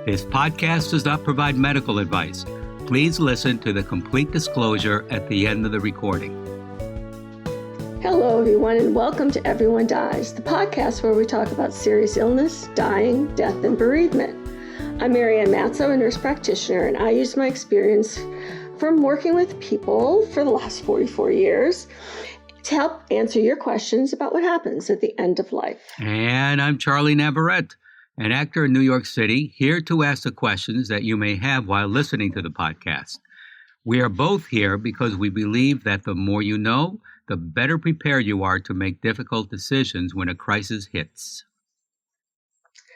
This podcast does not provide medical advice. Please listen to the complete disclosure at the end of the recording. Hello, everyone, and welcome to Everyone Dies, the podcast where we talk about serious illness, dying, death, and bereavement. I'm Marianne Matzo, a nurse practitioner, and I use my experience from working with people for the last 44 years to help answer your questions about what happens at the end of life. And I'm Charlie Navarrete, an actor in New York City, here to ask the questions that you may have while listening to the podcast. We are both here because we believe that the more you know, the better prepared you are to make difficult decisions when a crisis hits.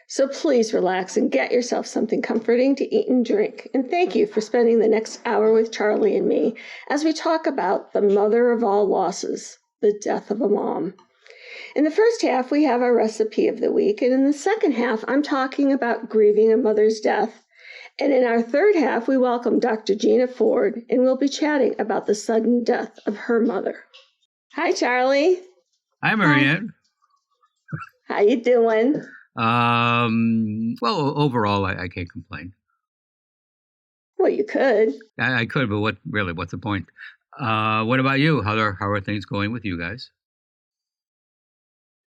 So please relax and get yourself something comforting to eat and drink. And thank you for spending the next hour with Charlie and me as we talk about the mother of all losses, the death of a mom. In the first half, we have our recipe of the week, and in the second half, I'm talking about grieving a mother's death. And in our third half, we welcome Dr. Jeanna Ford, and we'll be chatting about the sudden death of her mother. Hi, Charlie. Hi, Marianne. How you doing? Well, overall, I can't complain. Well, you could. I could, but what's the point? What about you? How are things going with you guys?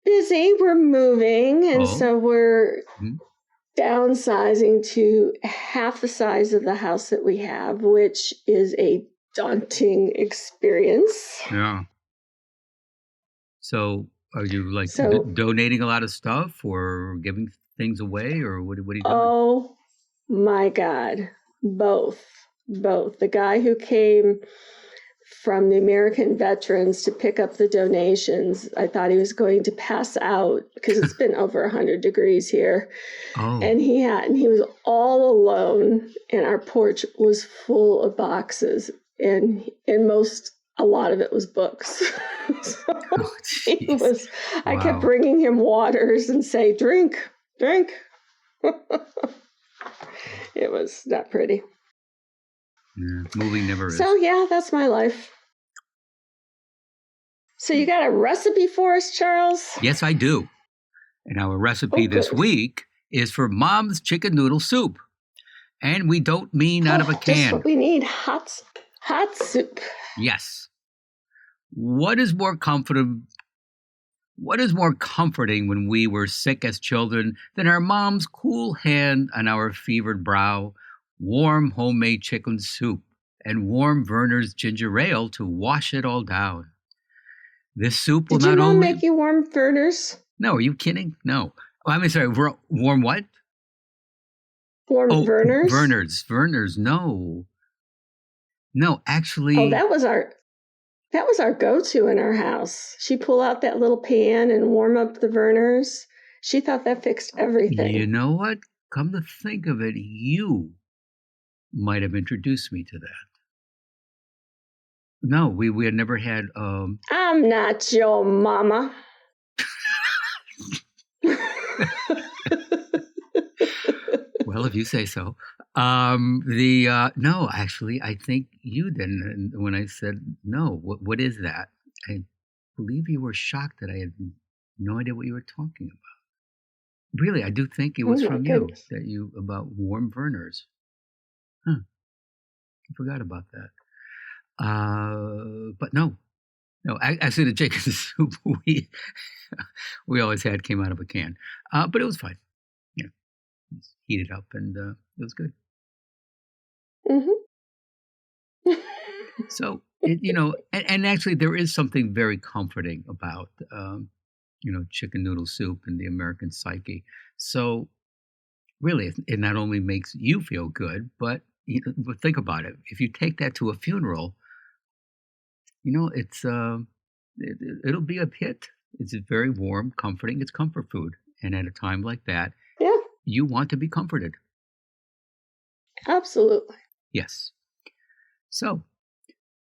Busy. We're moving, and so we're downsizing to half the size of the house that we have, which is a daunting experience. Yeah. So are you donating a lot of stuff or giving things away, or what are you doing? Oh my God. Both. The guy who came from the American veterans to pick up the donations, I thought he was going to pass out because it's been over 100 degrees here. Oh. And he was all alone, and our porch was full of boxes, and a lot of it was books. So I kept bringing him waters and say, drink. It was not pretty. Yeah, moving never is. So yeah, that's my life. So you got a recipe for us, Charles? Yes, I do. And our recipe this week is for Mom's chicken noodle soup. And we don't mean out of a can. Just what we need, hot soup. Yes. What is more comforting when we were sick as children than our mom's cool hand on our fevered brow, warm homemade chicken soup, and warm Werner's ginger ale to wash it all down? This soup will Did not your mom only... make you warm Werner's? No, are you kidding? No. I'm sorry, warm what? Warm Werner's? Werner's, no. No, actually... Oh, that was our go-to in our house. She'd pull out that little pan and warm up the Werner's. She thought that fixed everything. You know what? Come to think of it, you might have introduced me to that. No, we had never had... I'm not your mama. Well, if you say so. No, actually, I think you didn't. When I said no, what is that? I believe you were shocked that I had no idea what you were talking about. Really, I do think it was from you, about warm Werner's. Huh. I forgot about that. But no, actually the chicken soup we always had came out of a can. But it was fine. Yeah. Heat it up and it was good. Mm-hmm. So, and actually there is something very comforting about, chicken noodle soup and the American psyche. So really, it not only makes you feel good, but think about it. If you take that to a funeral, it's it'll be a hit. It's very warm, comforting. It's comfort food. And at a time like that, you want to be comforted. Absolutely. Yes. So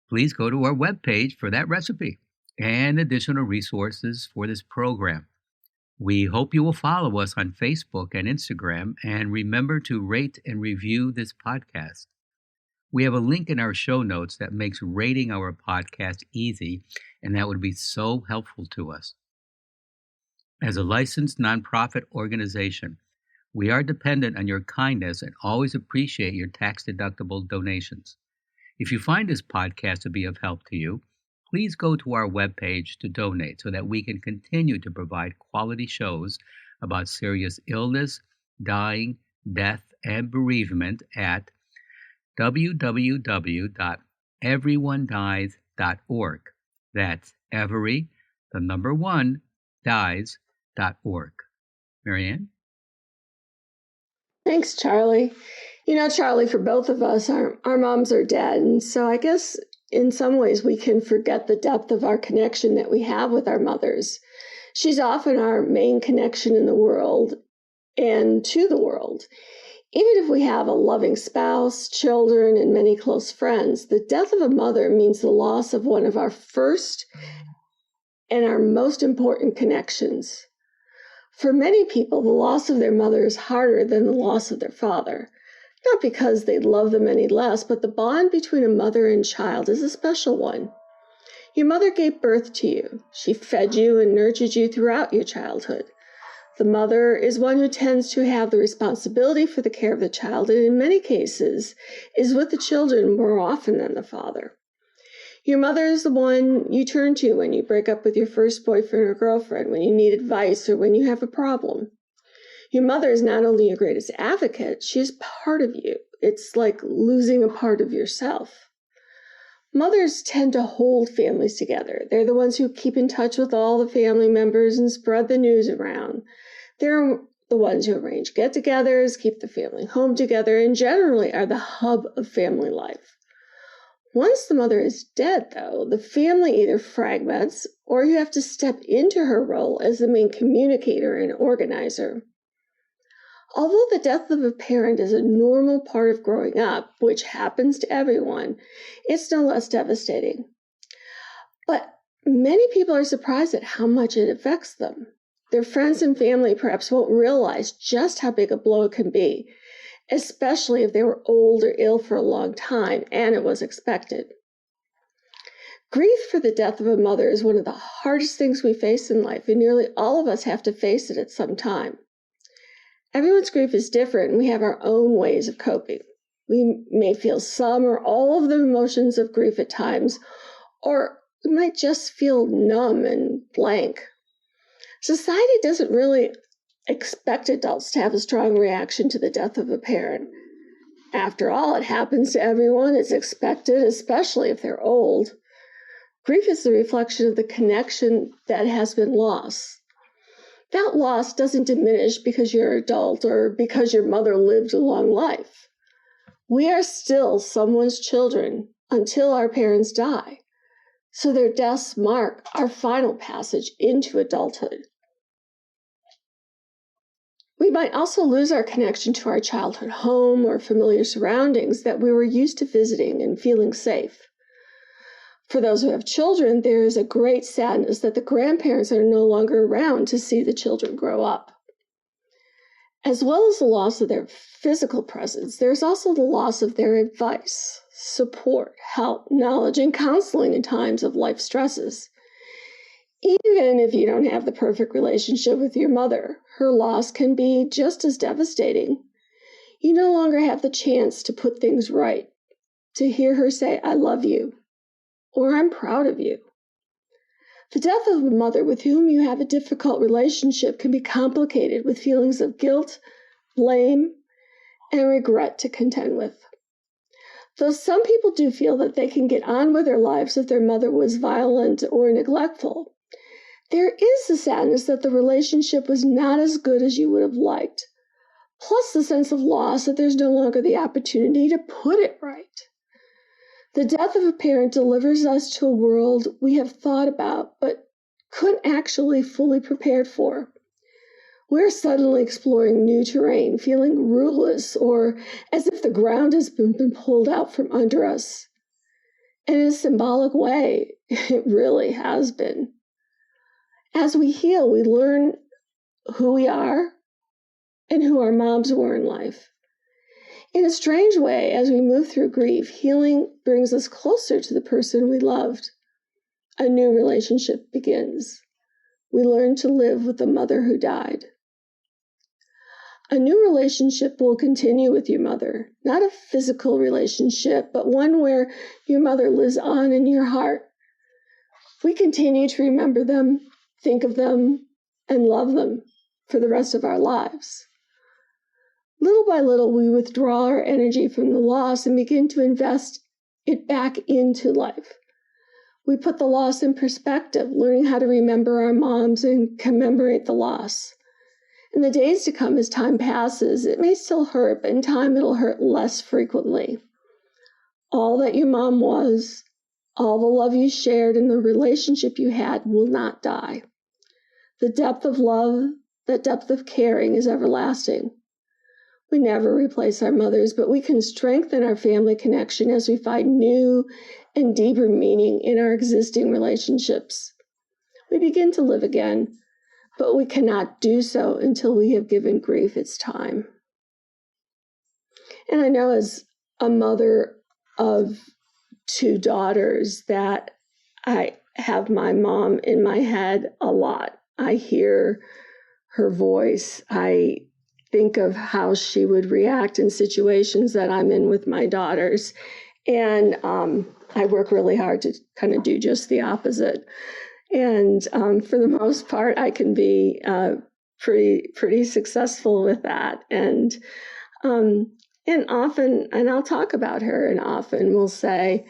please go to our webpage for that recipe and additional resources for this program. We hope you will follow us on Facebook and Instagram, and remember to rate and review this podcast. We have a link in our show notes that makes rating our podcast easy, and that would be so helpful to us. As a licensed nonprofit organization, We are dependent on your kindness and always appreciate your tax-deductible donations. If you find this podcast to be of help to you, please go to our webpage to donate so that we can continue to provide quality shows about serious illness, dying, death, and bereavement at www.everyonedies.org. That's every, the number one, dies.org. Marianne? Thanks, Charlie. Charlie, for both of us, our moms are dead. And so I guess in some ways we can forget the depth of our connection that we have with our mothers. She's often our main connection in the world and to the world. Even if we have a loving spouse, children, and many close friends, the death of a mother means the loss of one of our first and our most important connections. For many people, the loss of their mother is harder than the loss of their father. Not because they love them any less, but the bond between a mother and child is a special one. Your mother gave birth to you. She fed you and nurtured you throughout your childhood. The mother is one who tends to have the responsibility for the care of the child, and in many cases is with the children more often than the father. Your mother is the one you turn to when you break up with your first boyfriend or girlfriend, when you need advice, or when you have a problem. Your mother is not only your greatest advocate, she is part of you. It's like losing a part of yourself. Mothers tend to hold families together. They're the ones who keep in touch with all the family members and spread the news around. They're the ones who arrange get-togethers, keep the family home together, and generally are the hub of family life. Once the mother is dead, though, the family either fragments or you have to step into her role as the main communicator and organizer. Although the death of a parent is a normal part of growing up, which happens to everyone, it's no less devastating. But many people are surprised at how much it affects them. Their friends and family perhaps won't realize just how big a blow it can be, especially if they were old or ill for a long time and it was expected. Grief for the death of a mother is one of the hardest things we face in life, and nearly all of us have to face it at some time. Everyone's grief is different, and we have our own ways of coping. We may feel some or all of the emotions of grief at times, or we might just feel numb and blank. Society doesn't really expect adults to have a strong reaction to the death of a parent. After all, it happens to everyone. It's expected, especially if they're old. Grief is the reflection of the connection that has been lost. That loss doesn't diminish because you're an adult or because your mother lived a long life. We are still someone's children until our parents die, so their deaths mark our final passage into adulthood. We might also lose our connection to our childhood home or familiar surroundings that we were used to visiting and feeling safe. For those who have children, there is a great sadness that the grandparents are no longer around to see the children grow up. As well as the loss of their physical presence, there's also the loss of their advice, support, help, knowledge, and counseling in times of life stresses. Even if you don't have the perfect relationship with your mother, her loss can be just as devastating. You no longer have the chance to put things right, to hear her say, "I love you," or "I'm proud of you." The death of a mother with whom you have a difficult relationship can be complicated with feelings of guilt, blame, and regret to contend with. Though some people do feel that they can get on with their lives if their mother was violent or neglectful, there is the sadness that the relationship was not as good as you would have liked, plus the sense of loss that there's no longer the opportunity to put it right. The death of a parent delivers us to a world we have thought about but couldn't actually fully prepare for. We're suddenly exploring new terrain, feeling rootless or as if the ground has been pulled out from under us. And in a symbolic way, it really has been. As we heal, we learn who we are and who our moms were in life. In a strange way, as we move through grief, healing brings us closer to the person we loved. A new relationship begins. We learn to live with the mother who died. A new relationship will continue with your mother, not a physical relationship, but one where your mother lives on in your heart. We continue to remember them, think of them, and love them for the rest of our lives. Little by little, we withdraw our energy from the loss and begin to invest it back into life. We put the loss in perspective, learning how to remember our moms and commemorate the loss. In the days to come, as time passes, it may still hurt, but in time it'll hurt less frequently. All that your mom was, all the love you shared, and the relationship you had will not die. The depth of love, the depth of caring is everlasting. We never replace our mothers, but we can strengthen our family connection as we find new and deeper meaning in our existing relationships. We begin to live again, but we cannot do so until we have given grief its time. And I know as a mother of 2 daughters that I have my mom in my head a lot. I hear her voice. I think of how she would react in situations that I'm in with my daughters. And I work really hard to kind of do just the opposite. And for the most part, I can be pretty successful with that. And often, and I'll talk about her, and often we'll say,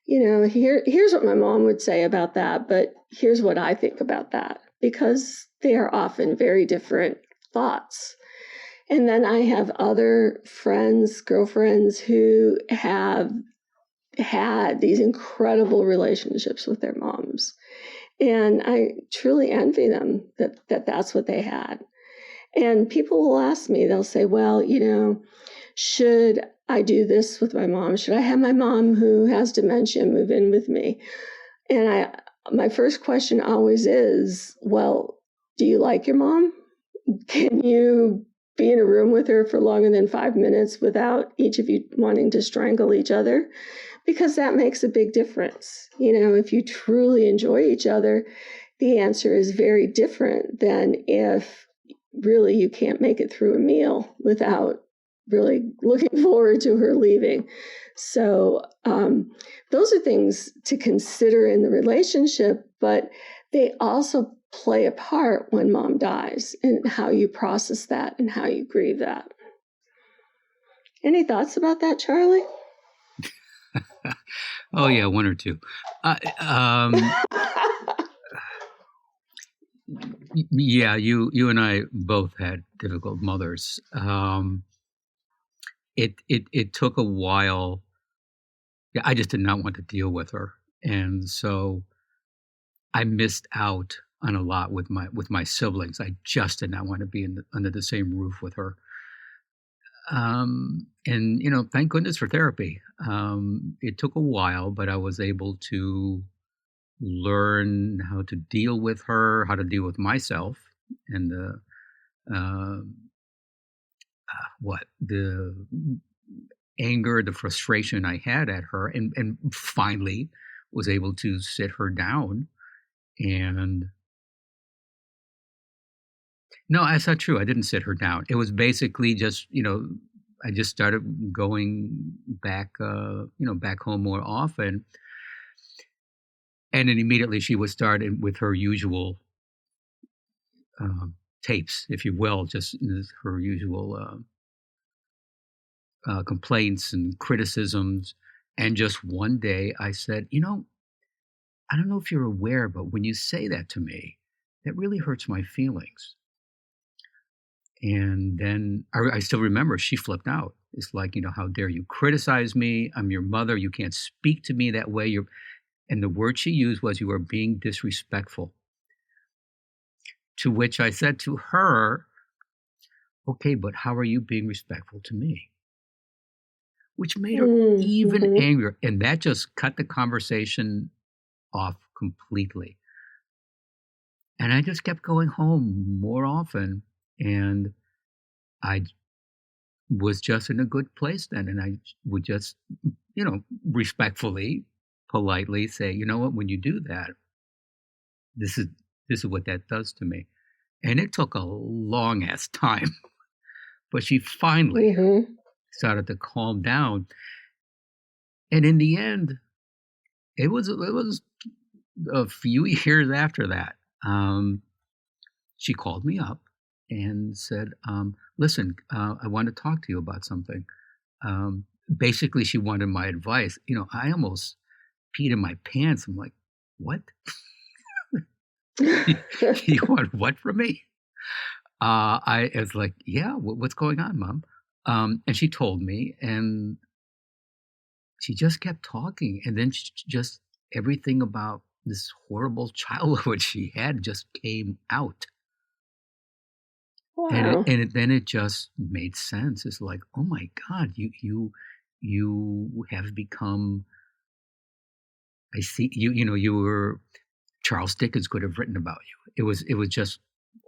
here's what my mom would say about that, but here's what I think about that, because they are often very different thoughts. And then I have other friends, girlfriends who have had these incredible relationships with their moms. And I truly envy them that that's what they had. And people will ask me, they'll say, well, should I do this with my mom? Should I have my mom who has dementia move in with me? And my first question always is, well, do you like your mom? Can you be in a room with her for longer than 5 minutes without each of you wanting to strangle each other? Because that makes a big difference. If you truly enjoy each other, the answer is very different than if really you can't make it through a meal without really looking forward to her leaving. So those are things to consider in the relationship, but they also play a part when mom dies and how you process that and how you grieve that. Any thoughts about that, Charlie? Oh yeah, 1 or 2. Yeah, you and I both had difficult mothers. It took a while. Yeah, I just did not want to deal with her, and so I missed out on a lot with my siblings. I just did not want to be under the same roof with her. And thank goodness for therapy. It took a while, but I was able to learn how to deal with her, how to deal with myself, and the anger, the frustration I had at her, and finally was able to sit her down. And no, that's not true. I didn't sit her down. It was basically just, I just started going back, back home more often. And then immediately she would start with her usual tapes, if you will, just her usual complaints and criticisms. And just one day I said, I don't know if you're aware, but when you say that to me, that really hurts my feelings. And then I still remember she flipped out. It's like, how dare you criticize me? I'm your mother. You can't speak to me that way. And the word she used was, you are being disrespectful. To which I said to her, okay, but how are you being respectful to me? Which made her even angrier. And that just cut the conversation off completely. And I just kept going home more often. And I was just in a good place then. And I would just, respectfully, politely say, you know what, when you do that, this is what that does to me. And it took a long ass time, but she finally started to calm down. And in the end, it was a few years after that. She called me up and said, listen, I want to talk to you about something. Basically, she wanted my advice. I almost peed in my pants. I'm like, what? You want what from me? I was like, yeah, what's going on, Mom? And she told me, and she just kept talking. And then just everything about this horrible childhood she had just came out. Wow. And then it just made sense. It's like, oh my God, you have become, I see you were, Charles Dickens could have written about you. It was just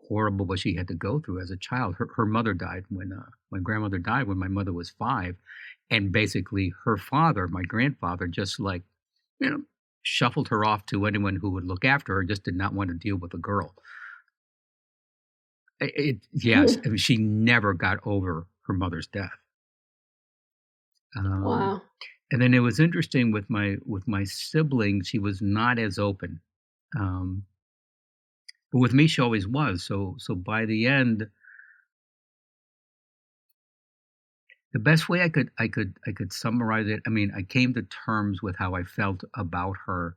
horrible what she had to go through as a child. Her mother died when my grandmother died when my mother was 5, and basically her father, my grandfather, just like, shuffled her off to anyone who would look after her. Just did not want to deal with a girl. Yes, I mean, she never got over her mother's death. Wow. And then it was interesting with my siblings. She was not as open, but with me, she always was. So by the end, the best way I could summarize it. I mean, I came to terms with how I felt about her,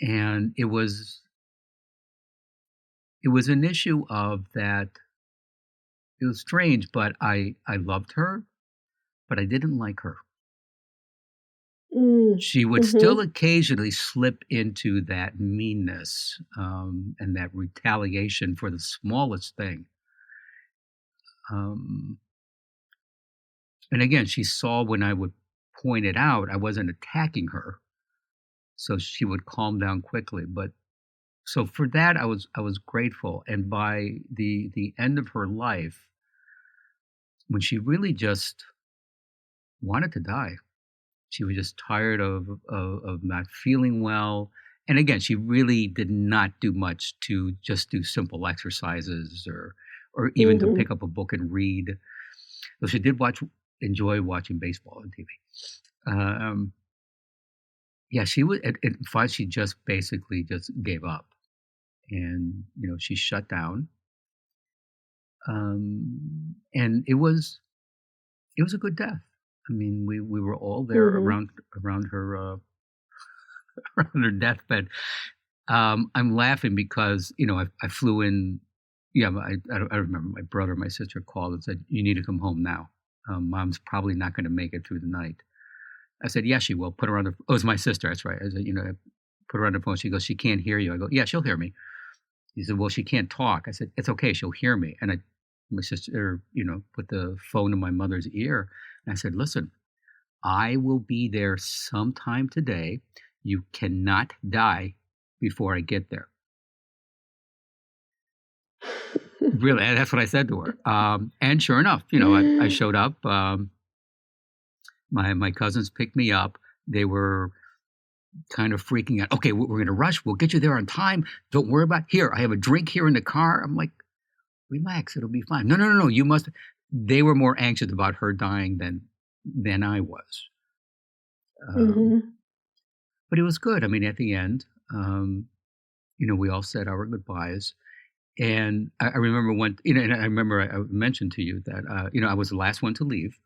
and it was an issue of that. It was strange, but I loved her, but I didn't like her. She would still occasionally slip into that meanness and that retaliation for the smallest thing. And again, she saw when I would point it out, I wasn't attacking her, so she would calm down quickly. But so for that, I was grateful. And by the end of her life, when she really just wanted to die, she was just tired of not feeling well. And again, she really did not do much to just do simple exercises or even to pick up a book and read. Though she did enjoy watching baseball on TV. Yeah, she was. At 5, she just basically just gave up, and she shut down. And it was a good death. I mean, we were all there around her around her deathbed. I'm laughing because I flew in. Yeah, I remember my brother, my sister called and said, "You need to come home now. Mom's probably not going to make it through the night." I said, "Yeah, she will." Put her on the. Oh, it was my sister. That's right. I said, put her on the phone. She goes, "She can't hear you." I go, "Yeah, she'll hear me." He said, "Well, she can't talk." I said, "It's okay. She'll hear me." And my sister, put the phone in my mother's ear, and I said, "Listen, I will be there sometime today. You cannot die before I get there." Really, that's what I said to her. And sure enough, I showed up. My cousins picked me up. They were kind of freaking out. "Okay, we're going to rush. We'll get you there on time. Don't worry about it. Here, I have a drink here in the car." I'm like, "Relax, it'll be fine." No. You must. They were more anxious about her dying than I was. But it was good. I mean, at the end, we all said our goodbyes. And I remember and I remember I mentioned to you that, I was the last one to leave.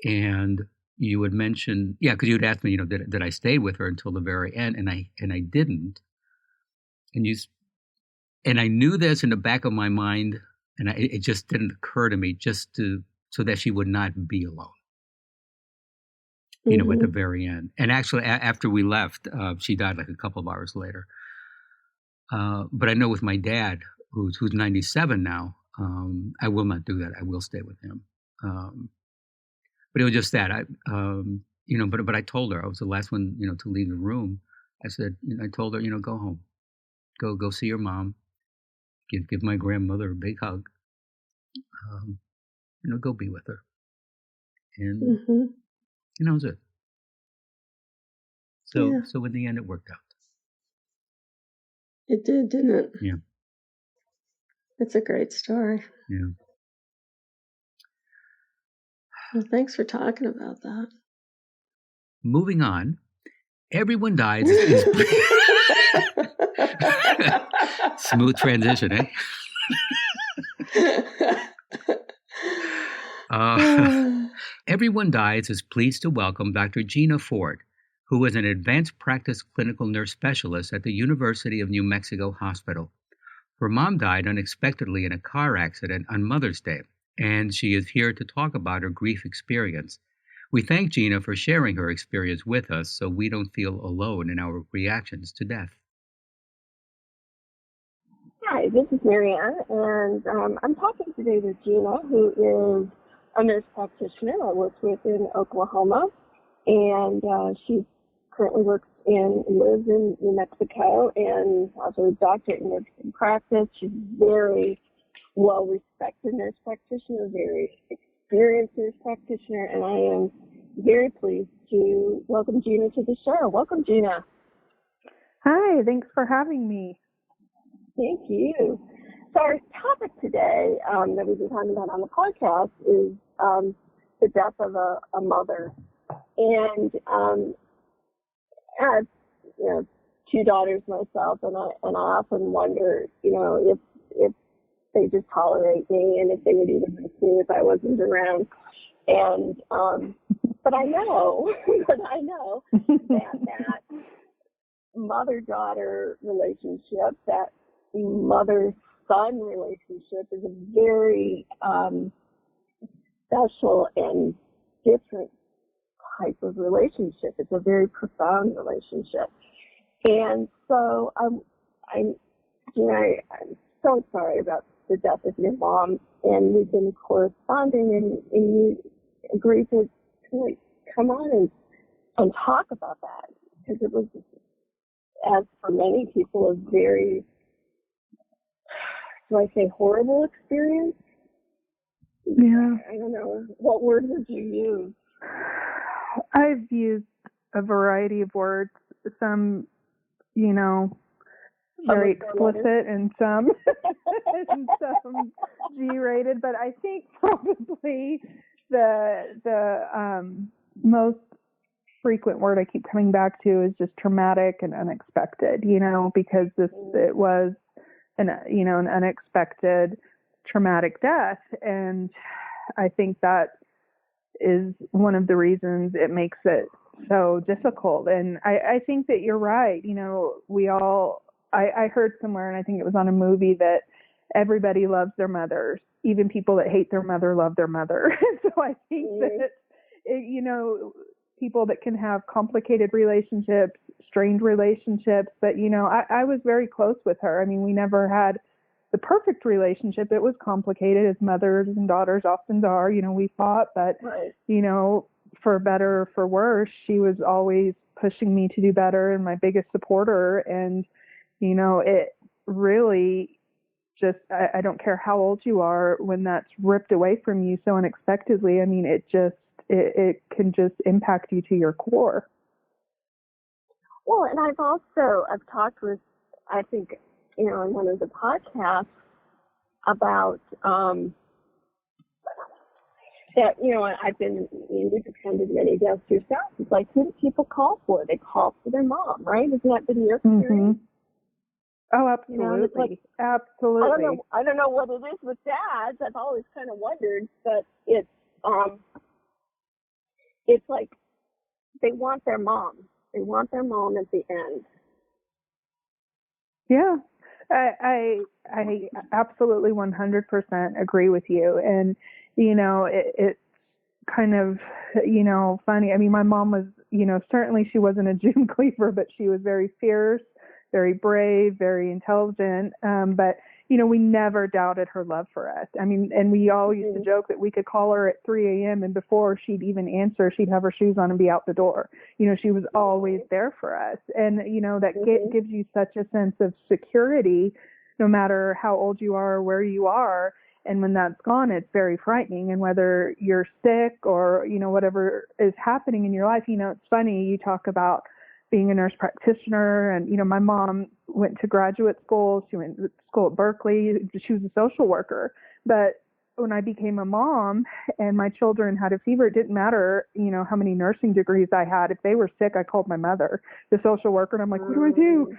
And you had mentioned, yeah, because you had asked me, did I stay with her until the very end? And I didn't. And I knew this in the back of my mind, and it just didn't occur to me so that she would not be alone. At the very end. And actually, after we left, she died like a couple of hours later. But I know with my dad, who's 97 now, I will not do that. I will stay with him. But it was just that but I told her I was the last one, to leave the room. I said, I told her, go home, go see your mom, give my grandmother a big hug, go be with her, and that was it. So in the end, it worked out. It did, didn't it? Yeah. It's a great story. Yeah. Well, thanks for talking about that. Moving on, everyone dies smooth transition, eh? Everyone Dies is pleased to welcome Dr. Jeanna Ford, who is an advanced practice clinical nurse specialist at the University of New Mexico Hospital. Her mom died unexpectedly in a car accident on Mother's Day, and she is here to talk about her grief experience. We thank Jeanna for sharing her experience with us so we don't feel alone in our reactions to death. Hi, this is Marianne, and I'm talking today with Jeanna, who is a nurse practitioner I worked with in Oklahoma, and she currently lives in New Mexico, and also a doctorate in nursing practice. She's a very well-respected nurse practitioner, very experienced nurse practitioner, and I am very pleased to welcome Jeanna to the show. Welcome, Jeanna. Hi, thanks for having me. Thank you. So our topic today that we've been talking about on the podcast is the death of a mother. And I have, two daughters myself, and I often wonder, if they just tolerate me and if they would even miss me if I wasn't around. And but I know that mother-daughter relationship, that mother-son relationship is a very special and different type of relationship. It's a very profound relationship. And so I'm so sorry about the death of your mom, and we've been corresponding, and you agreed to come on and talk about that, because it was, as for many people, a very, do I say horrible experience? Yeah. I don't know. What word would you use? I've used a variety of words, some, very explicit, and some and some G-rated, but I think probably the most frequent word I keep coming back to is just traumatic and unexpected, because it was an unexpected traumatic death. And I think that is one of the reasons it makes it so difficult. And I think that you're right. I heard somewhere, and I think it was on a movie, that everybody loves their mothers. Even people that hate their mother love their mother. So I think that, people that can have complicated relationships, strained relationships, but, I was very close with her. I mean, we never had the perfect relationship. It was complicated, as mothers and daughters often are. We fought, but, right. For better or for worse, she was always pushing me to do better and my biggest supporter. And, it really just, I don't care how old you are, when that's ripped away from you so unexpectedly, I mean, it can just impact you to your core. Well, and I've talked with, I think, in one of the podcasts about that, I've been, you've attended many deaths yourself. It's like, who do people call for? They call for their mom, right? Isn't that been your experience? Mm-hmm. Oh, absolutely. Absolutely. I don't know what it is with dads. I've always kind of wondered, but it's like they want their mom. They want their mom at the end. Yeah, I absolutely 100% agree with you. And, it's kind of, funny. I mean, my mom was, certainly she wasn't a June cleaver, but she was very fierce, very brave, very intelligent. But, we never doubted her love for us. I mean, and we all used to joke that we could call her at 3 a.m. and before she'd even answer, she'd have her shoes on and be out the door. She was always there for us. And, that gives you such a sense of security, no matter how old you are or where you are. And when that's gone, it's very frightening. And whether you're sick or, whatever is happening in your life, it's funny, you talk about being a nurse practitioner. And, my mom went to graduate school. She went to school at Berkeley. She was a social worker. But when I became a mom and my children had a fever, it didn't matter, how many nursing degrees I had. If they were sick, I called my mother, the social worker, and I'm like, what do I do?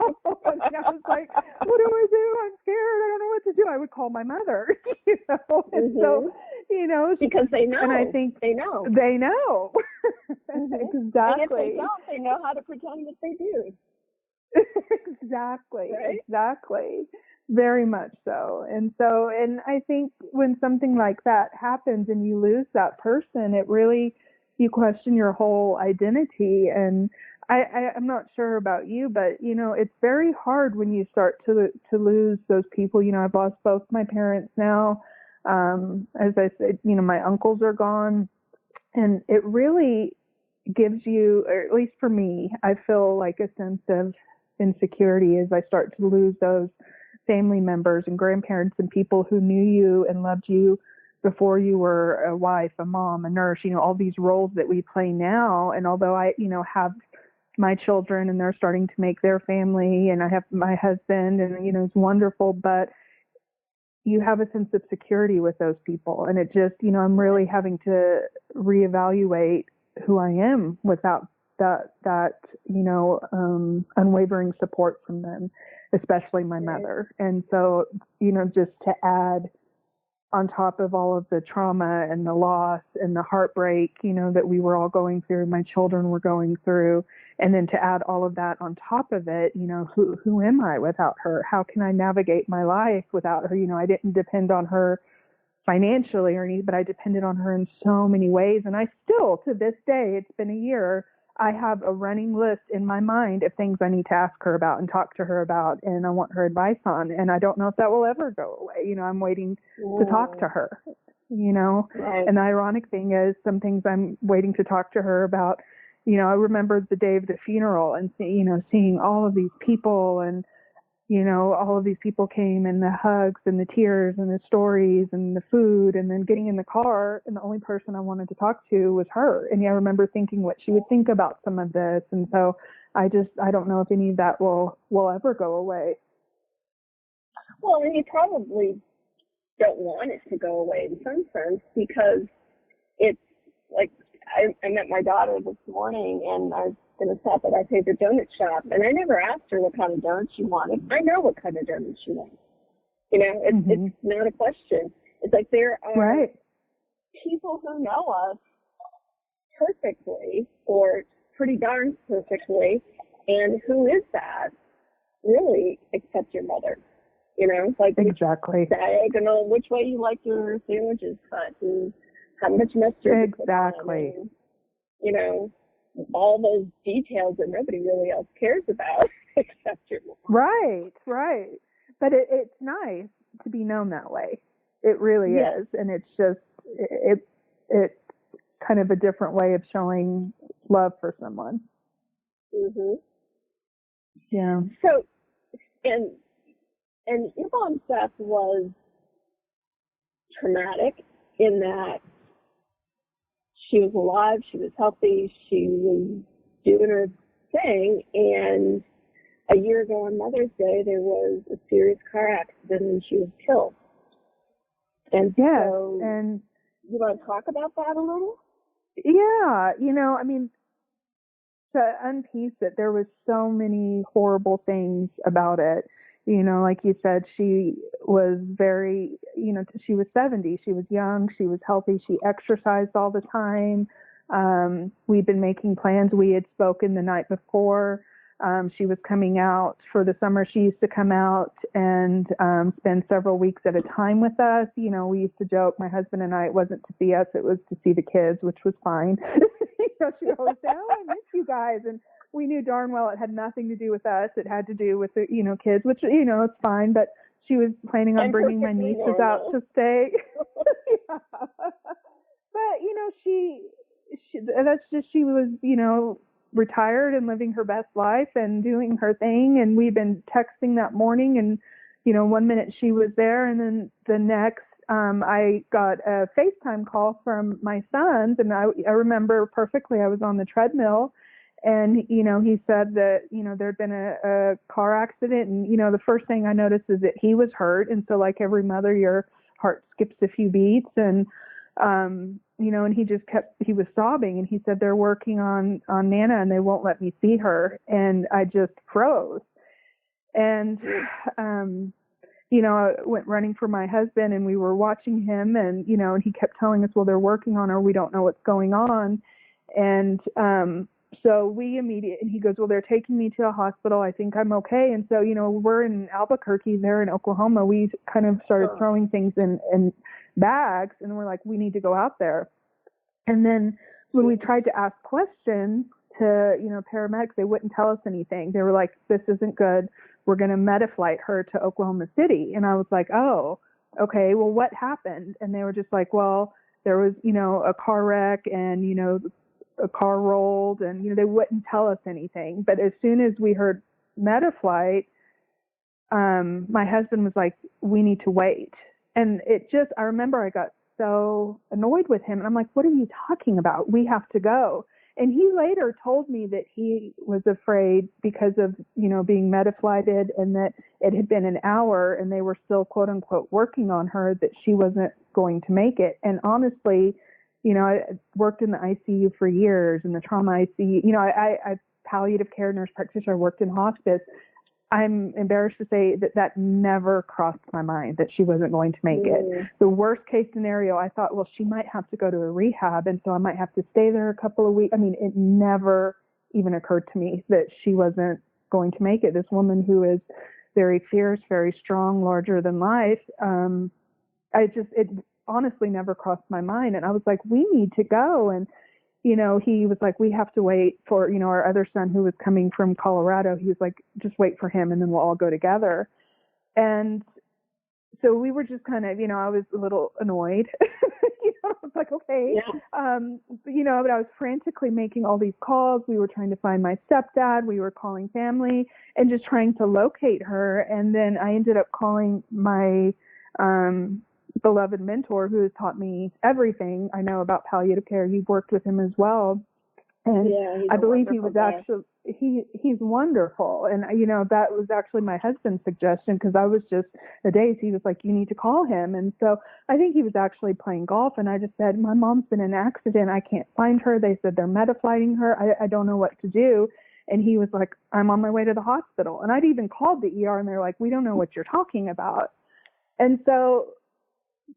And I was like, what do I do? I'm scared. I don't know what to do. I would call my mother, And so, because they know. And I think they know. They know. Exactly. And if they don't, they know how to pretend that they do. Exactly. Right? Exactly. Very much so. And I think when something like that happens and you lose that person, it really, you question your whole identity. And I'm not sure about you, but it's very hard when you start to lose those people. I've lost both my parents now. As I said, my uncles are gone, and it really gives you, or at least for me, I feel like a sense of insecurity as I start to lose those family members and grandparents and people who knew you and loved you before you were a wife, a mom, a nurse, all these roles that we play now. And although I, have my children and they're starting to make their family, and I have my husband, and, it's wonderful, but you have a sense of security with those people. And it just, I'm really having to reevaluate who I am without that unwavering support from them, especially my mother. And so, just to add on top of all of the trauma and the loss and the heartbreak, that we were all going through, my children were going through, and then to add all of that on top of it, who am I without her? How can I navigate my life without her? I didn't depend on her financially or anything, but I depended on her in so many ways. And I still, to this day, it's been a year, I have a running list in my mind of things I need to ask her about and talk to her about, and I want her advice on. And I don't know if that will ever go away. I'm waiting to talk to her, Right. And the ironic thing is, some things I'm waiting to talk to her about. I remember the day of the funeral and, seeing all of these people, and all of these people came, and the hugs and the tears and the stories and the food, and then getting in the car, and the only person I wanted to talk to was her. And I remember thinking what she would think about some of this. And so I don't know if any of that will ever go away. Well, and you probably don't want it to go away in some sense, because it's like, I met my daughter this morning, and I was going to stop at our favorite donut shop, and I never asked her what kind of donuts she wanted. I know what kind of donuts she wants. It's not a question. It's like there are people who know us perfectly, or pretty darn perfectly, and who is that really except your mother? Like exactly diagonal, which way you like your sandwiches cut, and how much mustard exactly. You put on, and, all those details that nobody really else cares about except your mom. Right. But it's nice to be known that way. It really is. And it's just, it's kind of a different way of showing love for someone. Mm-hmm. Yeah. So, and your mom's death was traumatic in that she was alive, she was healthy, she was doing her thing, and a year ago on Mother's Day, there was a serious car accident and she was killed. And so, and you want to talk about that a little? Yeah, to unpiece it, there was so many horrible things about it. Like you said, she was very, she was 70. She was young. She was healthy. She exercised all the time. We'd been making plans. We had spoken the night before. She was coming out for the summer. She used to come out and spend several weeks at a time with us. We used to joke, my husband and I, it wasn't to see us, it was to see the kids, which was fine. She'd always say, oh, I miss you guys. And we knew darn well it had nothing to do with us. It had to do with the, kids, which, it's fine. But she was planning on bringing my nieces out to stay. Yeah. But, she was, retired and living her best life and doing her thing. And we've been texting that morning, and, one minute she was there, and then the next, I got a FaceTime call from my sons, and I remember perfectly, I was on the treadmill, and, he said that, there'd been a car accident, and, the first thing I noticed is that he was hurt. And so, like every mother, your heart skips a few beats, and and he was sobbing, and he said they're working on Nana and they won't let me see her. And I just froze. And, I went running for my husband, and we were watching him, and, and he kept telling us, well, they're working on her. We don't know what's going on. And, so and he goes, well, they're taking me to a hospital. I think I'm okay. And so, we're in Albuquerque, they're in Oklahoma. We kind of started throwing things in bags, and we're like, we need to go out there. And then when we tried to ask questions to, paramedics, they wouldn't tell us anything. They were like, this isn't good. We're going to Metaflight her to Oklahoma City. And I was like, oh, okay, well, what happened? And they were just like, well, there was, a car wreck, and, a car rolled, and, they wouldn't tell us anything. But as soon as we heard Metaflight, my husband was like, we need to wait. And I remember I got so annoyed with him. And I'm like, what are you talking about? We have to go. And he later told me that he was afraid because of, being Metaflighted, and that it had been an hour and they were still, quote unquote, working on her, that she wasn't going to make it. And honestly, I worked in the ICU for years, in the trauma ICU. I palliative care nurse practitioner, worked in hospice. I'm embarrassed to say that never crossed my mind that she wasn't going to make it. The worst case scenario, I thought, well, she might have to go to a rehab, and so I might have to stay there a couple of weeks. I mean, it never even occurred to me that she wasn't going to make it. This woman who is very fierce, very strong, larger than life. It honestly never crossed my mind. And I was like, we need to go. And he was like, we have to wait for, our other son who was coming from Colorado. He was like, just wait for him and then we'll all go together. And so we were just kind of, I was a little annoyed. I was like, okay. Yeah. But I was frantically making all these calls. We were trying to find my stepdad. We were calling family and just trying to locate her. And then I ended up calling my beloved mentor, who has taught me everything I know about palliative care. You've worked with him as well. And I believe he was actually, he's wonderful. And, that was actually my husband's suggestion, because I was just the days he was like, you need to call him. And so I think he was actually playing golf. And I just said, my mom's been in an accident. I can't find her. They said they're Metaflighting her. I don't know what to do. And he was like, I'm on my way to the hospital. And I'd even called the ER, and they're like, we don't know what you're talking about. And so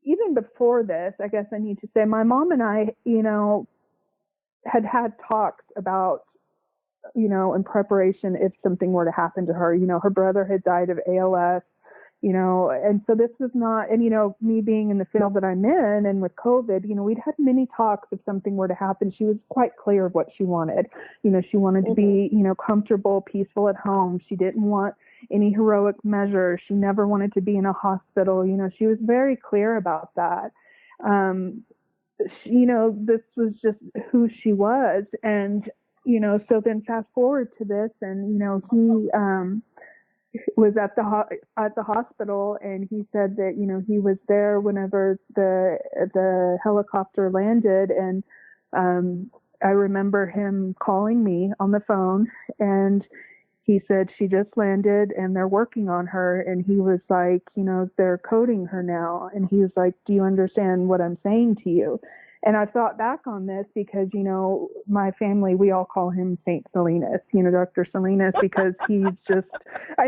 even before this, I guess I need to say, my mom and I, had talks about, in preparation if something were to happen to her. Her brother had died of ALS, and so this was not, and, me being in the field that I'm in and with COVID, we'd had many talks if something were to happen. She was quite clear of what she wanted. She wanted to be, comfortable, peaceful at home. She didn't want any heroic measures. She never wanted to be in a hospital. She was very clear about that. This was just who she was. And, so then fast forward to this, and, he was at the hospital, and he said that, he was there whenever the helicopter landed. And I remember him calling me on the phone, and he said, she just landed and they're working on her. And he was like, they're coding her now. And he was like, do you understand what I'm saying to you? And I thought back on this because, my family, we all call him Saint Salinas, Dr. Salinas, because he's just,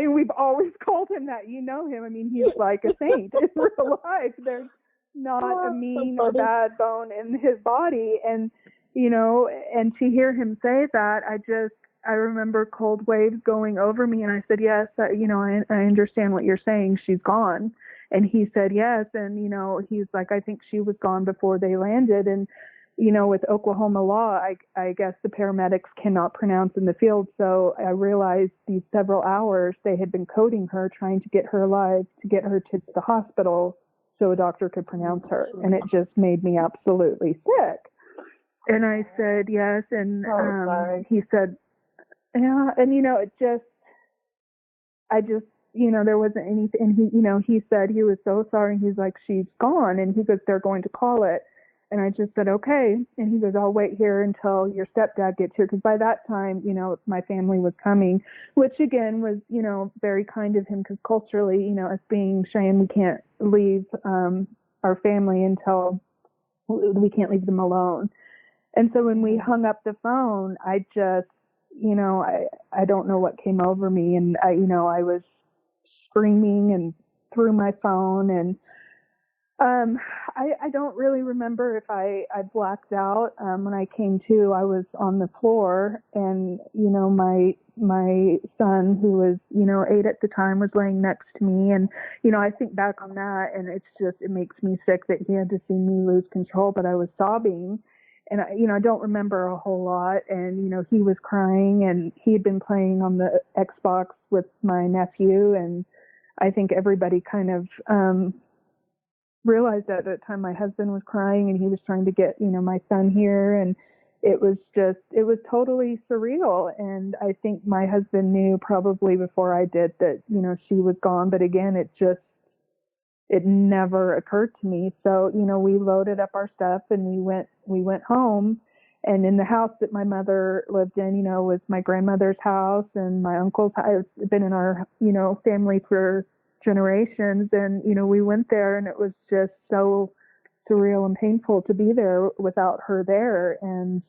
we've always called him that. Him. He's like a saint in real life. There's not a mean or bad bone in his body. And, and to hear him say that, I remember cold waves going over me, and I said, yes, I understand what you're saying. She's gone. And he said, yes. And, he's like, I think she was gone before they landed. And, with Oklahoma law, I guess the paramedics cannot pronounce in the field. So I realized these several hours they had been coding her, trying to get her alive, to get her to the hospital so a doctor could pronounce her. And it just made me absolutely sick. And I said, yes. And he said, yeah, and there wasn't anything. And he said he was so sorry. He's like, she's gone. And he goes, they're going to call it. And I just said, okay. And he goes, I'll wait here until your stepdad gets here. Because by that time, my family was coming, which again was, very kind of him. Because culturally, us being Cheyenne, we can't leave our family until we can't leave them alone. And so when we hung up the phone, I just, I don't know what came over me. And I was screaming and threw my phone, and I don't really remember if I blacked out. When I came to, I was on the floor, and my son, who was 8 at the time, was laying next to me, and I think back on that, and it makes me sick that he had to see me lose control. But I was sobbing, and I don't remember a whole lot, and he was crying, and he had been playing on the Xbox with my nephew, and I think everybody kind of realized at that time my husband was crying, and he was trying to get my son here, and it was totally surreal. And I think my husband knew probably before I did that she was gone, but again, it never occurred to me. So we loaded up our stuff and we went home, and in the house that my mother lived in was my grandmother's house and my uncle's house. It's been in our family for generations, and we went there, and it was just so surreal and painful to be there without her there. And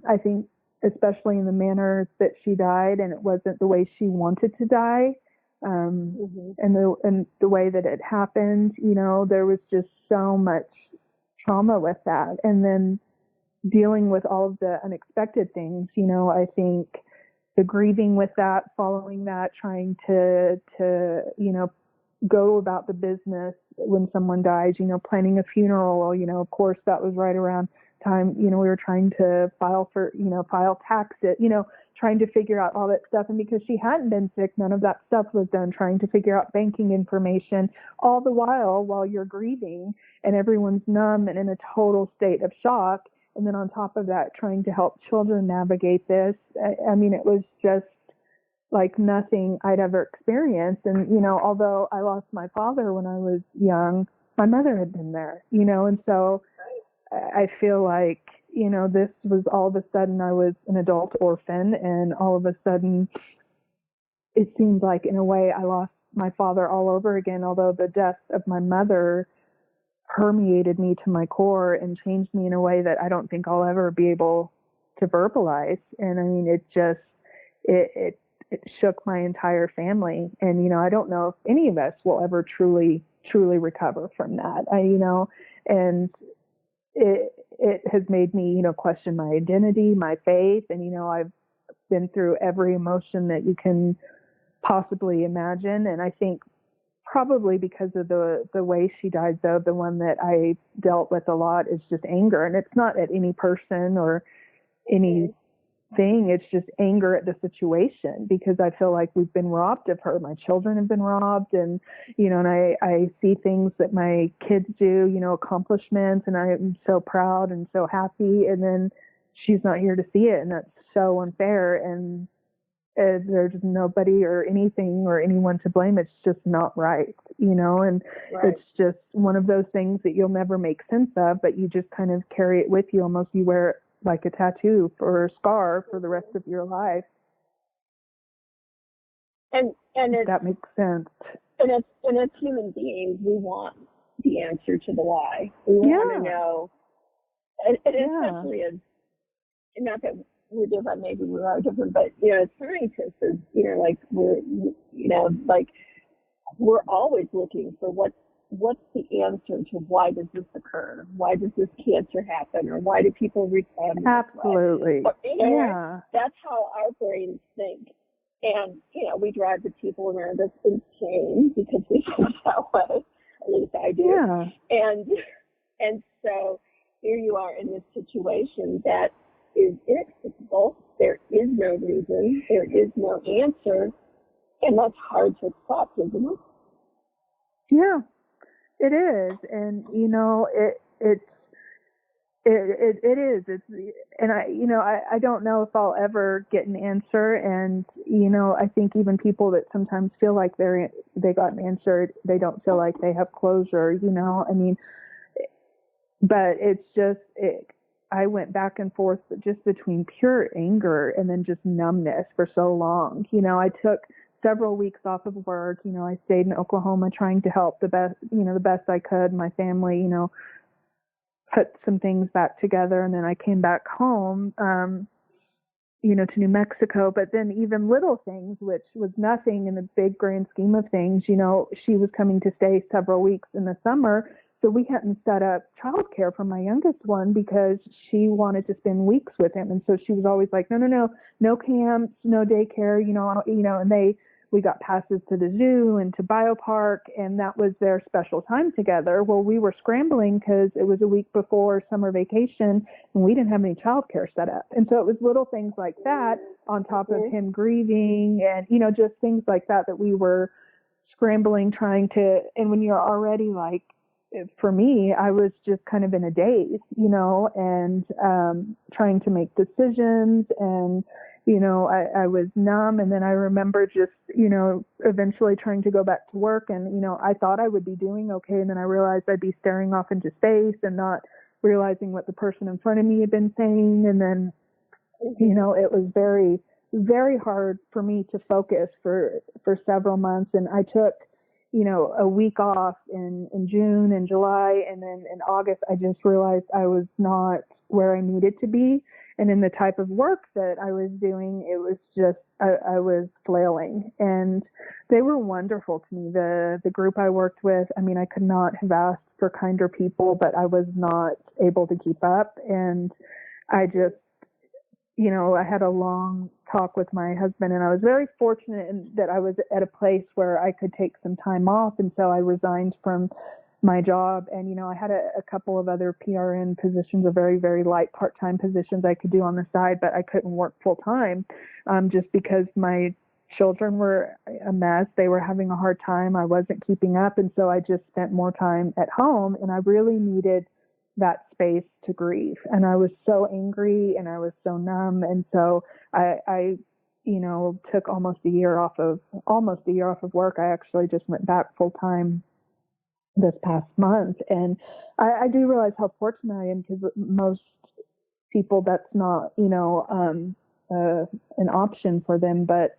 I think especially in the manner that she died, and it wasn't the way she wanted to die, and the way that it happened, there was just so much trauma with that. And then dealing with all of the unexpected things, I think the grieving with that, following that, trying to go about the business when someone dies, planning a funeral, of course that was right around time, we were trying to file taxes, trying to figure out all that stuff. And because she hadn't been sick, none of that stuff was done, trying to figure out banking information, all the while you're grieving and everyone's numb and in a total state of shock. And then on top of that, trying to help children navigate this. I mean, it was just like nothing I'd ever experienced. And, although I lost my father when I was young, my mother had been there, and so I feel like, this was all of a sudden I was an adult orphan, and all of a sudden it seemed like in a way I lost my father all over again, although the death of my mother permeated me to my core and changed me in a way that I don't think I'll ever be able to verbalize. And I mean, it shook my entire family. And, I don't know if any of us will ever truly recover from that. And it has made me, question my identity, my faith. And, I've been through every emotion that you can possibly imagine. And I think probably because of the way she died, though, the one that I dealt with a lot is just anger. And it's not at any person or anything. It's just anger at the situation, because I feel like we've been robbed of her. My children have been robbed. And, and I see things that my kids do, accomplishments, and I am so proud and so happy. And then she's not here to see it. And that's so unfair. And there's nobody or anything or anyone to blame. It's just not right, and right. It's just one of those things that you'll never make sense of, but you just kind of carry it with you. Almost you wear it like a tattoo or a scar for the rest of your life. And if that makes sense. And as human beings, we want the answer to the why. We want to know, and especially as, not that we're different, maybe we are different, but as scientists, like we're always looking for what's the answer to why does this occur? Why does this cancer happen? Or why do people respond? Absolutely. That's how our brains think. And, we drive the people around us insane because we think that way. At least I do. Yeah. And so here you are in this situation that is inexplicable. There is no reason. There is no answer. And that's hard to accept, isn't it? Yeah, it is. And, it is. And I don't know if I'll ever get an answer. And, I think even people that sometimes feel like they got an answer, they don't feel like they have closure, I mean, but it's just, I went back and forth just between pure anger and then just numbness for so long. I took several weeks off of work. I stayed in Oklahoma trying to help the best I could. My family, put some things back together, and then I came back home, to New Mexico. But then even little things, which was nothing in the big grand scheme of things, she was coming to stay several weeks in the summer. So we hadn't set up childcare for my youngest one because she wanted to spend weeks with him. And so she was always like, no camps, no daycare, and we got passes to the zoo and to Biopark, and that was their special time together. Well, we were scrambling because it was a week before summer vacation and we didn't have any childcare set up. And so it was little things like that on top of him grieving and, just things like that we were scrambling, trying to, and when you're already like, for me, I was just kind of in a daze, and trying to make decisions, and, I was numb. And then I remember just, eventually trying to go back to work, and, I thought I would be doing okay. And then I realized I'd be staring off into space and not realizing what the person in front of me had been saying. And then, it was very, very hard for me to focus for several months. And I took, a week off in June and July. And then in August, I just realized I was not where I needed to be. And in the type of work that I was doing, it was just, I was flailing. And they were wonderful to me. The group I worked with, I could not have asked for kinder people, but I was not able to keep up. And I just, I had a long talk with my husband, and I was very fortunate that I was at a place where I could take some time off. And so I resigned from my job, and, I had a couple of other PRN positions, or very, very light part-time positions I could do on the side, but I couldn't work full-time, just because my children were a mess. They were having a hard time. I wasn't keeping up. And so I just spent more time at home, and I really needed that space to grieve. And I was so angry and I was so numb. And so I took almost a year off of work. I actually just went back full time this past month. And I do realize how fortunate I am, because most people that's not, an option for them, but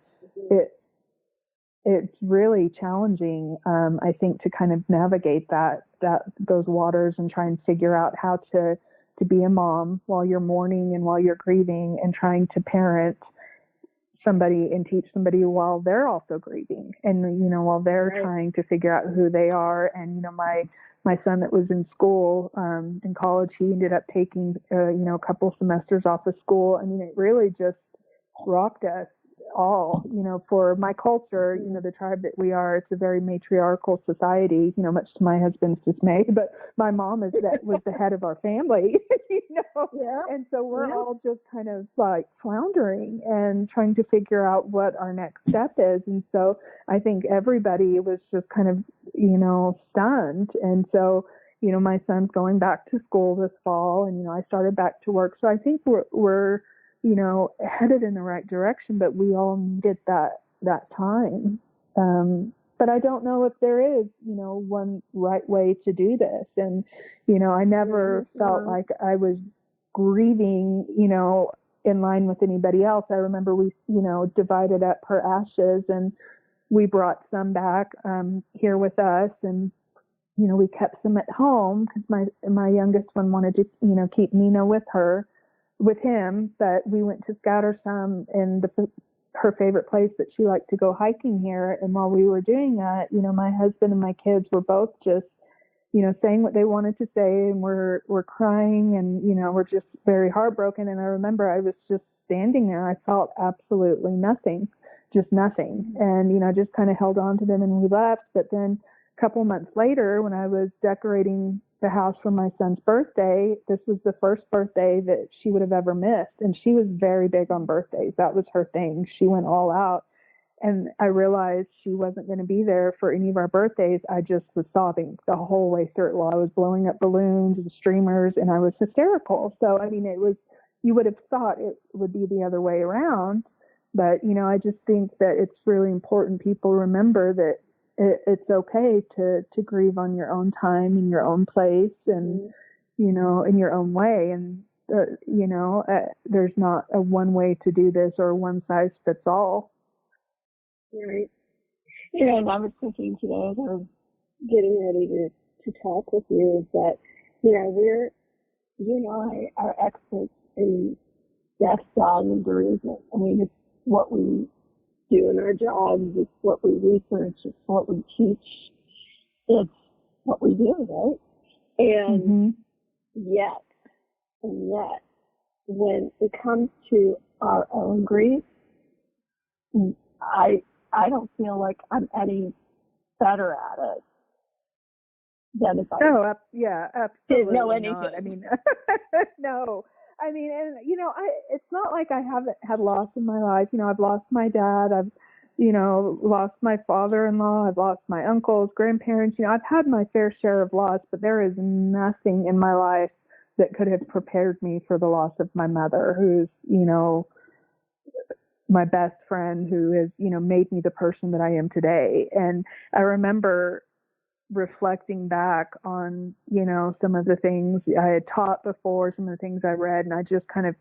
it's really challenging, I think, to kind of navigate those waters and try and figure out how to be a mom while you're mourning and while you're grieving, and trying to parent somebody and teach somebody while they're also grieving, and while they're trying to figure out who they are. And my son that was in school, in college, he ended up taking a couple semesters off of school. It really just rocked us all, for my culture, the tribe that we are. It's a very matriarchal society, much to my husband's dismay, but my mom was the head of our family, and so we're all just kind of like floundering and trying to figure out what our next step is. And so I think everybody was just kind of, stunned. And so, my son's going back to school this fall, and, I started back to work. So I think we're headed in the right direction, but we all needed that time. But I don't know if there is, one right way to do this. And, I never felt like I was grieving, in line with anybody else. I remember we, divided up her ashes, and we brought some back here with us, and, we kept some at home because my youngest one wanted to, keep Nina with him, but we went to scatter some in her favorite place that she liked to go hiking here. And while we were doing that, my husband and my kids were both just, saying what they wanted to say, and we're crying, and, we're just very heartbroken. And I remember I was just standing there. I felt absolutely nothing, just nothing. And, I just kind of held on to them, and we left. But then a couple months later, when I was decorating the house for my son's birthday, this was the first birthday that she would have ever missed. And she was very big on birthdays. That was her thing. She went all out. And I realized she wasn't going to be there for any of our birthdays. I just was sobbing the whole way through it while I was blowing up balloons and streamers, and I was hysterical. So, you would have thought it would be the other way around. But, I just think that it's really important people remember that it's okay to grieve on your own time, in your own place, and, in your own way. And, there's not a one way to do this or one size fits all. Right. You know, and I was thinking today as I was getting ready to talk with you is that, you know, you and I are experts in death, dying, and bereavement. I mean, it's what we do in our jobs, it's what we research, it's what we teach, it's what we do, right? And yet, when it comes to our own grief, I don't feel like I'm any better at it than if I didn't know anything. Not. I mean, no. I mean, and you know, it's not like I haven't had loss in my life. You know, I've lost my dad. I've, you know, lost my father-in-law. I've lost my uncles, grandparents. You know, I've had my fair share of loss, but there is nothing in my life that could have prepared me for the loss of my mother, who's, you know, my best friend, who has, you know, made me the person that I am today. And I remember reflecting back on, you know, some of the things I had taught before, some of the things I read, and I just kind of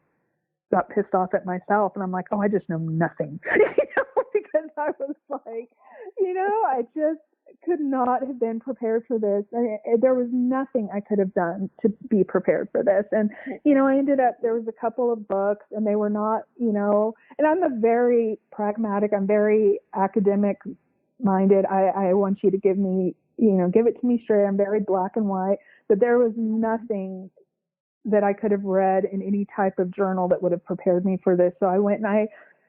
got pissed off at myself. And I'm like, oh, I just know nothing, you know, because I was like, you know, I just could not have been prepared for this. There was nothing I could have done to be prepared for this. And, you know, I ended up, there was a couple of books, and they were not, you know, and I'm a very pragmatic, I'm very academic minded. I want you to give me, you know, give it to me straight. I'm very black and white, but there was nothing that I could have read in any type of journal that would have prepared me for this. So I went and I,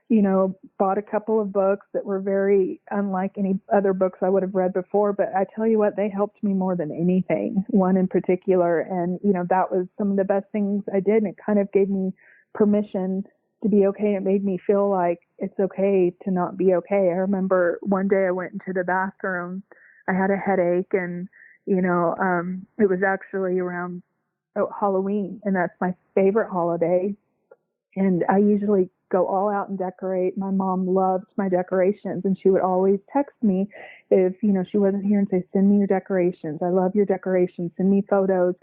you know, bought a couple of books that were very unlike any other books I would have read before. But I tell you what, they helped me more than anything, one in particular. And, you know, that was some of the best things I did. And it kind of gave me permission to be okay. It made me feel like it's okay to not be okay. I remember one day I went into the bathroom. I had a headache, and, you know, it was actually around Halloween, and that's my favorite holiday. And I usually go all out and decorate. My mom loved my decorations, and she would always text me if, you know, she wasn't here and say, send me your decorations. I love your decorations. Send me photos.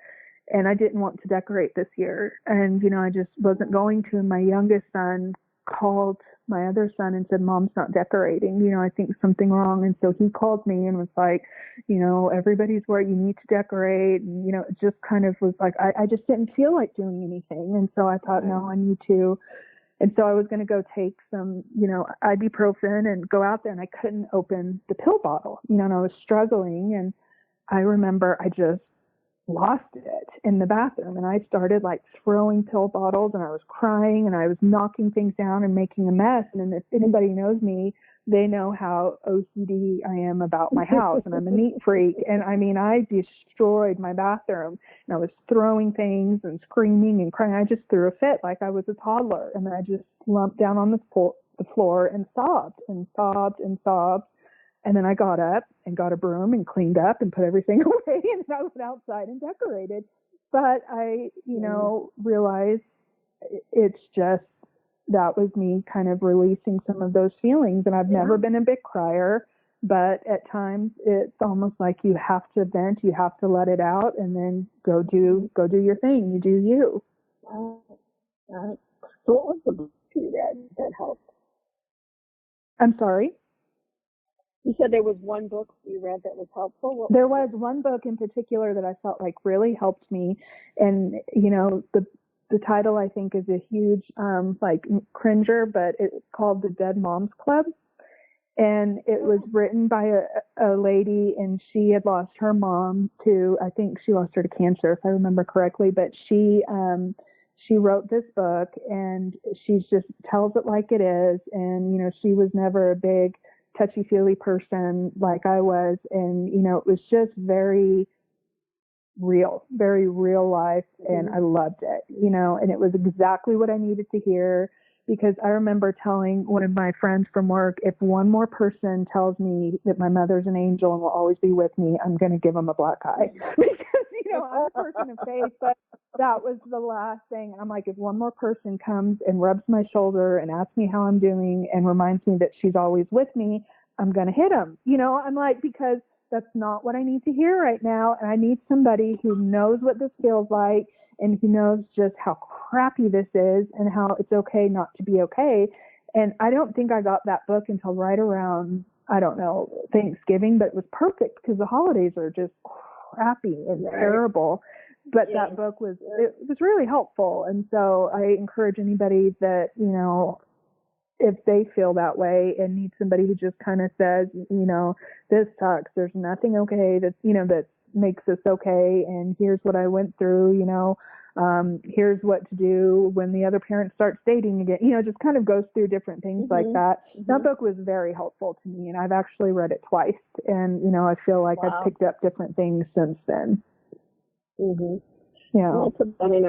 And I didn't want to decorate this year. And, you know, I just wasn't going to. And my youngest son called my other son and said, Mom's not decorating. You know, I think something wrong. And so he called me and was like, you know, everybody's where you need to decorate. And, you know, it just kind of was like, I just didn't feel like doing anything. And so I thought, no, I need to. And so I was going to go take some, you know, ibuprofen and go out there, and I couldn't open the pill bottle, you know, and I was struggling. And I remember I just lost it in the bathroom, and I started like throwing pill bottles, and I was crying, and I was knocking things down and making a mess. And if anybody knows me, they know how OCD I am about my house, and I'm a neat freak. And I mean, I destroyed my bathroom, and I was throwing things and screaming and crying. I just threw a fit like I was a toddler, and then I just slumped down on the floor and sobbed and sobbed and sobbed. And then I got up and got a broom and cleaned up and put everything away, and I went outside and decorated. But I, you know, realized it's just, that was me kind of releasing some of those feelings. And I've never been a big crier, but at times it's almost like you have to vent, you have to let it out, and then go do your thing. You do you. So what was the book you read that helped? I'm sorry? You said there was one book you read that was helpful? There was one book in particular that I felt like really helped me. And, you know, the title, I think, is a huge, like, cringer, but it's called The Dead Moms Club. And it was written by a lady, and she had lost her mom to, I think she lost her to cancer, if I remember correctly. But she wrote this book, and she just tells it like it is. And, you know, she was never a big touchy-feely person like I was. And, you know, it was just very real life. And I loved it, you know, and it was exactly what I needed to hear, because I remember telling one of my friends from work, if one more person tells me that my mother's an angel and will always be with me, I'm going to give them a black eye. Because, you know, I'm a person of faith, but that was the last thing. I'm like, if one more person comes and rubs my shoulder and asks me how I'm doing and reminds me that she's always with me, I'm going to hit them. You know, I'm like, because that's not what I need to hear right now. And I need somebody who knows what this feels like, and who knows just how crappy this is and how it's okay not to be okay. And I don't think I got that book until right around, I don't know, Thanksgiving, but it was perfect because the holidays are just crappy and terrible. But that book was really helpful. And so I encourage anybody that, you know, if they feel that way and need somebody who just kind of says, you know, this sucks, there's nothing okay that, you know, that makes this okay, and here's what I went through, you know, here's what to do when the other parent starts dating again, you know, just kind of goes through different things like that. That book was very helpful to me, and I've actually read it twice, and, you know, I feel like I've picked up different things since then. Yeah. I'll put that in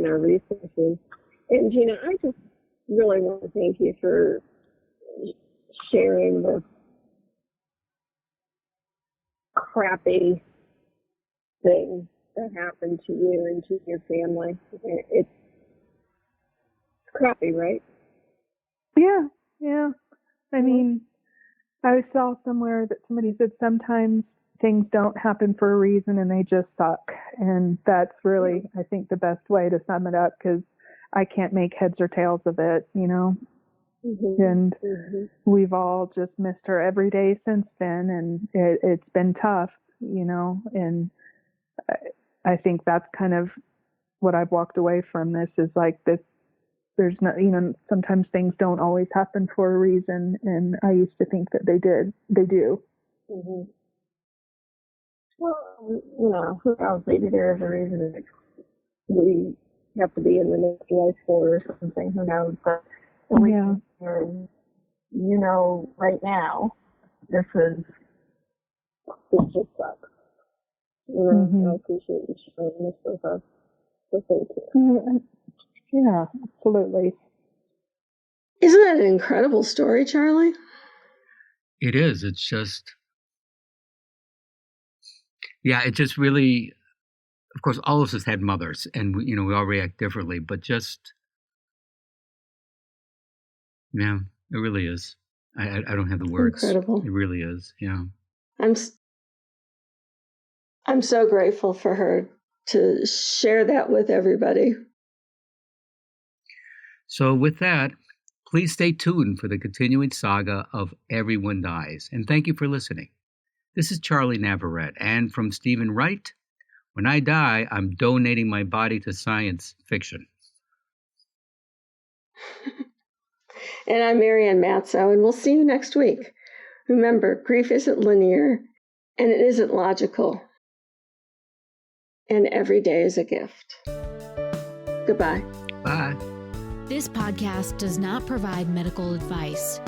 our resources. And Jeanna, I just really want to thank you for sharing this crappy thing that happened to you and to your family. It's crappy, right? Yeah. I mean, I saw somewhere that somebody said sometimes things don't happen for a reason and they just suck. And that's really, I think, the best way to sum it up, because I can't make heads or tails of it, you know. And we've all just missed her every day since then, and it's been tough, you know. And I think that's kind of what I've walked away from this, is like this. There's not, you know, sometimes things don't always happen for a reason, and I used to think that they did. They do. Well, you know, who knows? Maybe there is a reason that we have to be in the next life for or something. Who knows? But you know, right now, it just sucks. You know, I appreciate you sharing this with us. So thank you. Yeah, absolutely. Isn't that an incredible story, Charlie? It is. It's just, it just really, of course, all of us had mothers, and we all react differently, but just, it really is. I don't have the words. Incredible. It really is. Yeah. I'm so grateful for her to share that with everybody. So with that, please stay tuned for the continuing saga of Everyone Dies. And thank you for listening. This is Charlie Navarrete. And from Stephen Wright, when I die, I'm donating my body to science fiction. And I'm Marianne Matzo, and we'll see you next week. Remember, grief isn't linear, and it isn't logical. And every day is a gift. Goodbye. Bye. This podcast does not provide medical advice.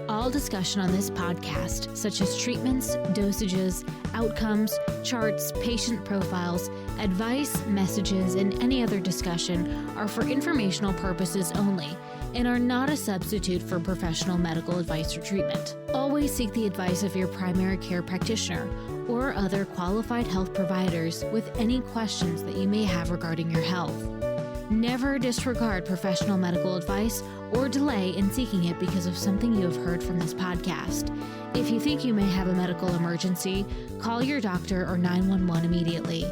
All discussion on this podcast, such as treatments, dosages, outcomes, charts, patient profiles, advice, messages, and any other discussion are for informational purposes only and are not a substitute for professional medical advice or treatment. Always seek the advice of your primary care practitioner or other qualified health providers with any questions that you may have regarding your health. Never disregard professional medical advice or delay in seeking it because of something you have heard from this podcast. If you think you may have a medical emergency, call your doctor or 911 immediately.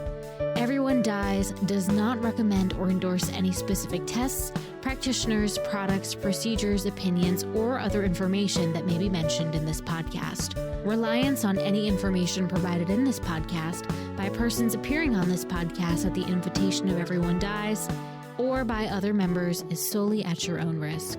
Everyone Dies does not recommend or endorse any specific tests, practitioners, products, procedures, opinions, or other information that may be mentioned in this podcast. Reliance on any information provided in this podcast by persons appearing on this podcast at the invitation of Everyone Dies or by other members is solely at your own risk.